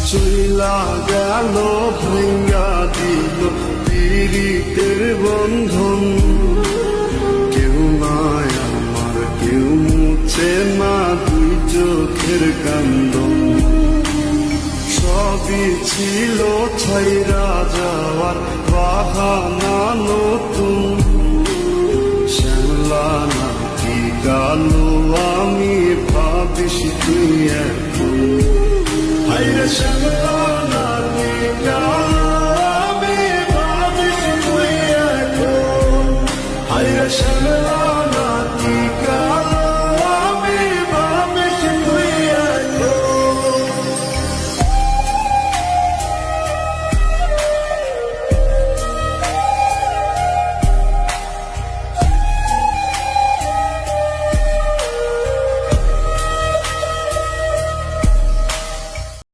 চইলা গেল ভাঙ্গা দিল পীড়িতের বন্ধন। কেউ নাই আমার, কেউ মুছে না দুই চোখের কান্দন। সবই ছিল ছাইরা যাওয়ার বাহানা নতুন। শ্যামলা নাকি কালো আমি ভাবিস তুই এখন। হায়রে শ্যামলা